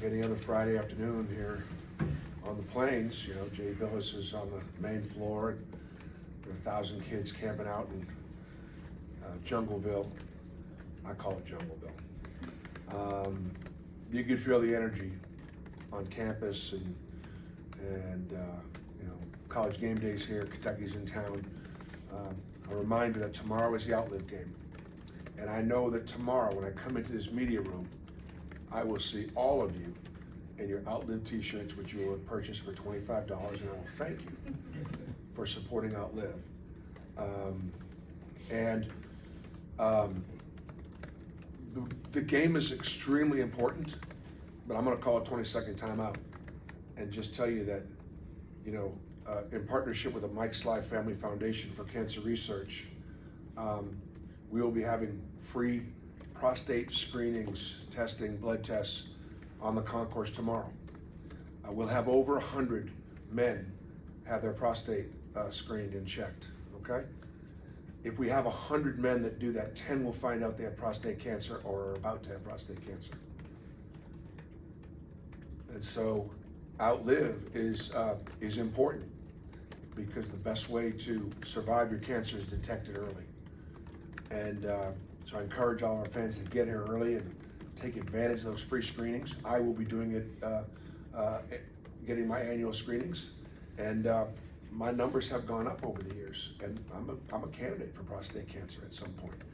Any other Friday afternoon here on the plains, you know, Jay Billis is on the main floor. There are 1,000 kids camping out in Jungleville. I call it Jungleville. You can feel the energy on campus and you know, college game days here. Kentucky's in town. A reminder that tomorrow is the Outlive game. And I know that tomorrow when I come into this media room, I will see all of you in your Outlive t-shirts, which you will have purchased for $25, and I will thank you for supporting Outlive. The game is extremely important, but I'm gonna call a 20-second timeout and just tell you that, you know, in partnership with the Mike Sly Family Foundation for Cancer Research, we will be having free prostate screenings, testing, blood tests on the concourse tomorrow. We'll have over 100 men have their prostate screened and checked, okay? If we have 100 men that do that, 10 will find out they have prostate cancer or are about to have prostate cancer. And so Outlive is important because the best way to survive your cancer is detected early. And so I encourage all our fans to get here early and take advantage of those free screenings. I will be doing it, getting my annual screenings, and my numbers have gone up over the years, and I'm a candidate for prostate cancer at some point.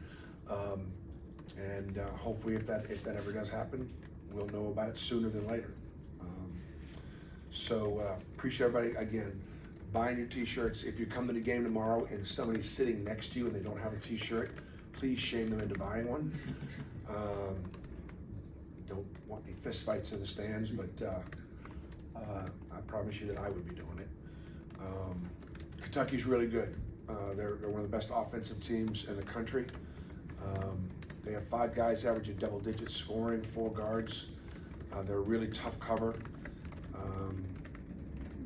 Hopefully, if that ever does happen, we'll know about it sooner than later. Appreciate everybody again buying your t-shirts. If you come to the game tomorrow and somebody's sitting next to you and they don't have a t-shirt, please shame them into buying one. Don't want any fist fights in the stands, but I promise you that I would be doing it. Kentucky's really good. They're one of the best offensive teams in the country. They have 5 guys averaging double digits scoring, 4 guards. They're a really tough cover.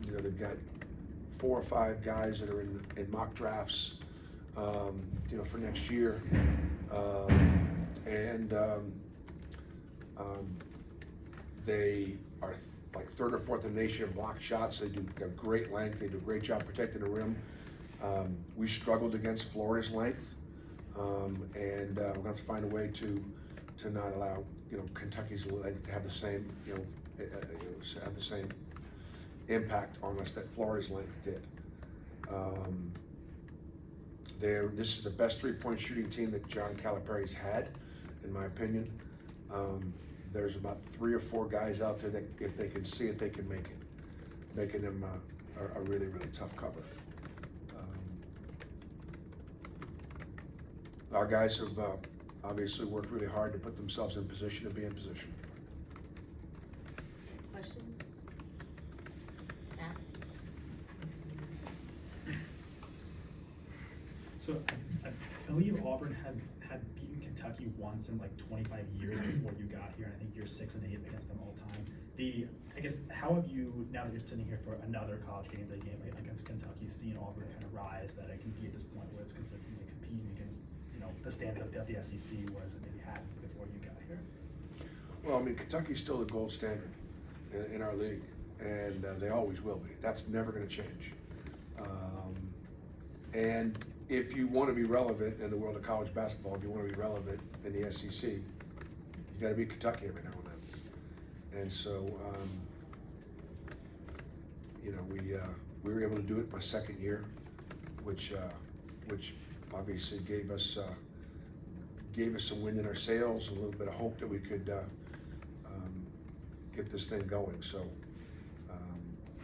You know, they've got 4 or 5 guys that are in mock drafts, you know, for next year. They are like 3rd or 4th in the nation in block shots. They do have great length. They do a great job protecting the rim. We struggled against Florida's length, and we're gonna have to find a way to not allow, you know, Kentucky's length to have the same, you know, have the same impact on us that Florida's length did. This is the best 3-point shooting team that John Calipari's had, in my opinion. There's about 3 or 4 guys out there that if they can see it, they can make it, making them a really, really tough cover. Our guys have obviously worked really hard to put themselves in position to be in position. Questions? Matt? So I believe Auburn had beaten Kentucky once in like 25 years before you got here. I think you're 6-8 against them all time. I guess, how have you, now that you're sitting here for another college game day game against Kentucky, seen Auburn kind of rise that it can be at this point where it's consistently competing against, you know, the standard that the SEC was and maybe had before you got here? Well, I mean, Kentucky's still the gold standard in our league, and they always will be. That's never going to change. And if you want to be relevant in the world of college basketball, if you want to be relevant in the SEC, you got to beat Kentucky every now and then. And so, you know, we were able to do it my second year, which obviously gave us some wind in our sails, a little bit of hope that we could get this thing going. So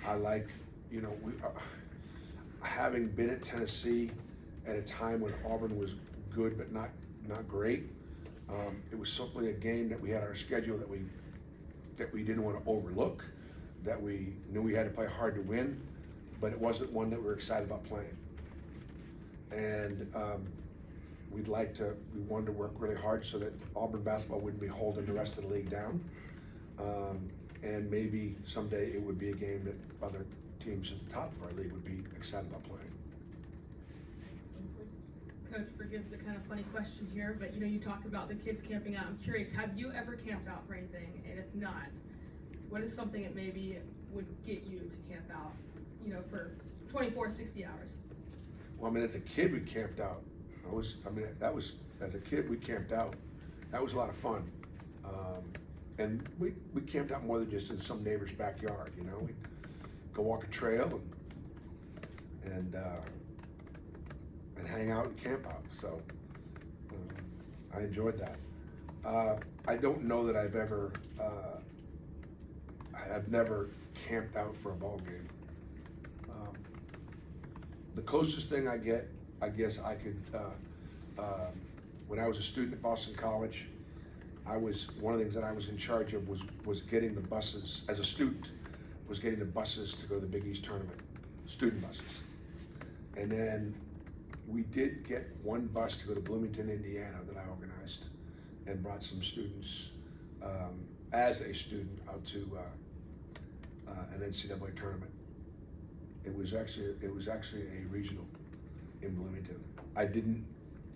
I like, you know, having been at Tennessee at a time when Auburn was good but not great. It was simply a game that we had on our schedule that we didn't want to overlook, that we knew we had to play hard to win, but it wasn't one that we were excited about playing. And we wanted to work really hard so that Auburn basketball wouldn't be holding the rest of the league down. And maybe someday it would be a game that other teams at the top of our league would be excited about playing. Coach, forgive the kind of funny question here, but you know, you talked about the kids camping out. I'm curious, have you ever camped out for anything? And if not, what is something that maybe would get you to camp out, you know, for 24, 60 hours? Well, I mean, as a kid, we camped out. As a kid, we camped out. That was a lot of fun. And we camped out more than just in some neighbor's backyard, you know. We'd go walk a trail and hang out and camp out. So I enjoyed that. I don't know that I've never camped out for a ball game. The closest thing I guess I could, when I was a student at Boston College, one of the things that I was in charge of was getting the buses, as a student, was getting the buses to go to the Big East tournament, student buses. And then we did get one bus to go to Bloomington, Indiana that I organized and brought some students as a student out to an NCAA tournament. It was actually a regional in Bloomington. I didn't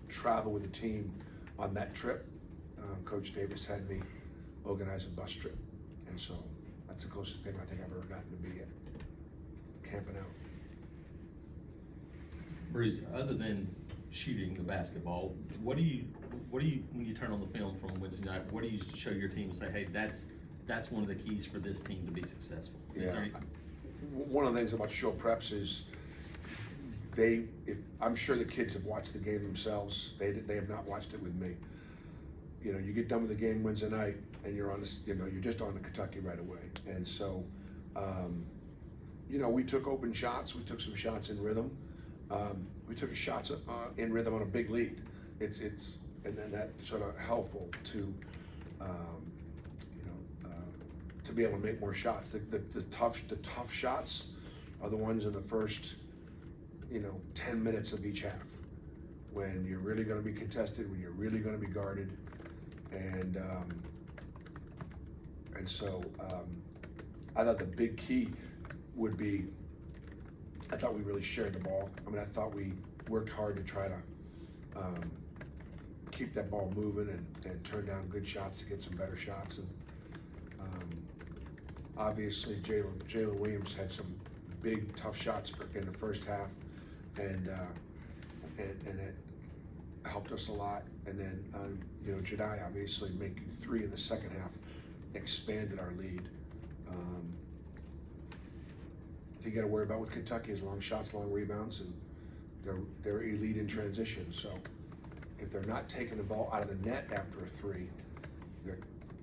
travel with the team on that trip. Coach Davis had me organize a bus trip, and so that's the closest thing I think I've ever gotten to be at camping out. Bruce, other than shooting the basketball, what do you when you turn on the film from Wednesday night? What do you show your team and say, hey, that's one of the keys for this team to be successful? Yeah. One of the things about show preps is I'm sure the kids have watched the game themselves. They have not watched it with me. You know, you get done with the game Wednesday night and you're just on to Kentucky right away. And so, we took open shots. We took some shots in rhythm. We took shots in rhythm on a big lead. And then that's sort of helpful to be able to make more shots. The tough shots are the ones in the first 10 minutes of each half, when you're really going to be contested, when you're really going to be guarded, and so I thought the big key would be, I thought we really shared the ball. I mean, I thought we worked hard to try to keep that ball moving and turn down good shots to get some better shots. And obviously, Jalen Williams had some big tough shots in the first half, and it helped us a lot. And then Jedi obviously making 3 in the second half expanded our lead. I think you got to worry about with Kentucky is long shots, long rebounds, and they're elite in transition. So if they're not taking the ball out of the net after a 3, they're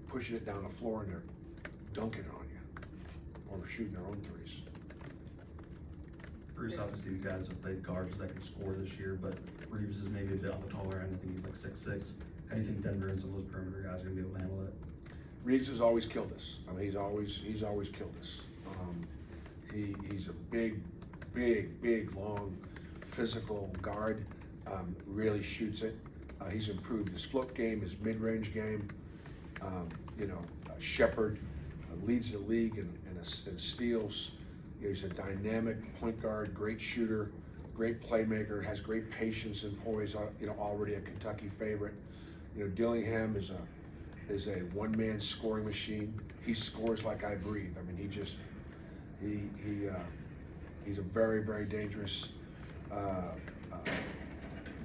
pushing it down the floor and they're dunking it on you, or shooting their own 3s. Bruce, obviously you guys have played guards that can score this year, but Reeves is maybe a bit on the taller end. I think he's like 6'6". How do you think Denver and some of those perimeter guys are gonna be able to handle it? Reeves has always killed us. I mean, he's always killed us. He's a big, long, physical guard. Really shoots it. He's improved his float game, his mid-range game. Shepard leads the league in steals. He's a dynamic point guard, great shooter, great playmaker, has great patience and poise. Already a Kentucky favorite. Dillingham is a one-man scoring machine. He scores like I breathe. I mean, he's a very, very dangerous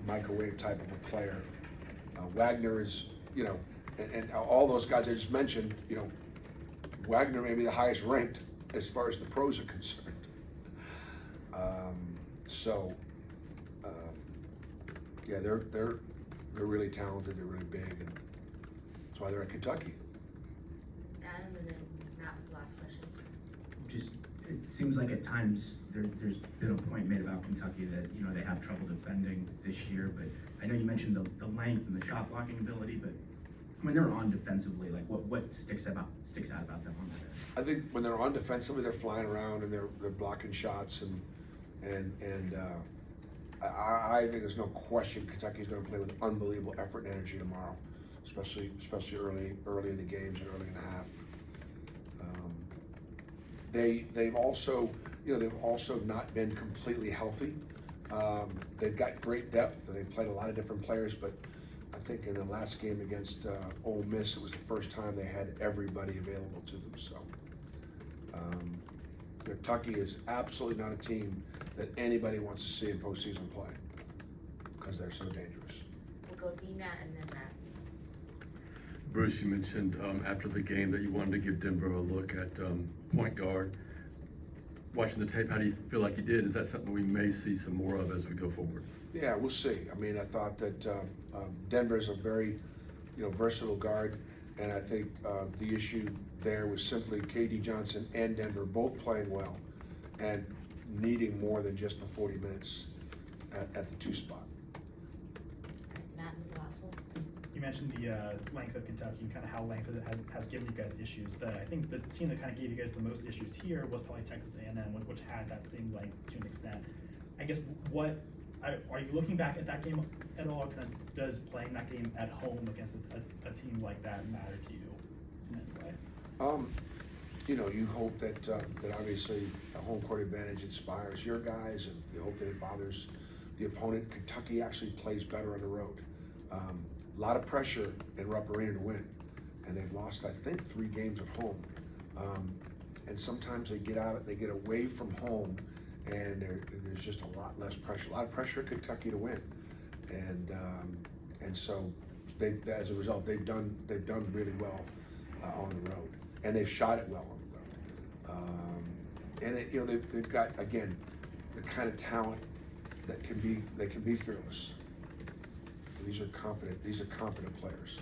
microwave type of a player. Wagner is, and all those guys I just mentioned, Wagner may be the highest ranked as far as the pros are concerned. They're really talented. They're really big, and that's why they're at Kentucky. Adam, and then Matt for the last question. Just, it seems like at times there's been a point made about Kentucky that they have trouble defending this year. But I know you mentioned the length and the shot blocking ability, but when they're on defensively, like what sticks out about them on that end? I think when they're on defensively, they're flying around and they're blocking shots, and I think there's no question Kentucky's going to play with unbelievable effort and energy tomorrow, especially early in the games and early in the half. They've also not been completely healthy. They've got great depth and they've played a lot of different players, but I think in the last game against Ole Miss, it was the first time they had everybody available to them. So Kentucky is absolutely not a team that anybody wants to see in postseason play because they're so dangerous. We'll go D-Matt and then Matt. Bruce, you mentioned after the game that you wanted to give Denver a look at point guard. Watching the tape, how do you feel like you did? Is that something we may see some more of as we go forward? Yeah, we'll see. I mean, I thought that Denver's a very, versatile guard, and I think the issue there was simply KD Johnson and Denver both playing well and needing more than just the 40 minutes at the 2 spot. Matt in the last one. You mentioned the length of Kentucky and kind of how length of it has given you guys issues. I think the team that kind of gave you guys the most issues here was probably Texas A&M, which had that same length to an extent. I guess are you looking back at that game at all? Kind of does playing that game at home against a team like that matter to you in any way? You hope that obviously a home court advantage inspires your guys, and you hope that it bothers the opponent. Kentucky actually plays better on the road. A lot of pressure in Rupp Arena to win, and they've lost, I think, 3 games at home. And sometimes they get away from home, and there's just a lot less pressure. A lot of pressure at Kentucky to win, and so as a result, they've done really well on the road, and they've shot it well on the road. And they've got, again, the kind of talent that can be fearless. These are confident players.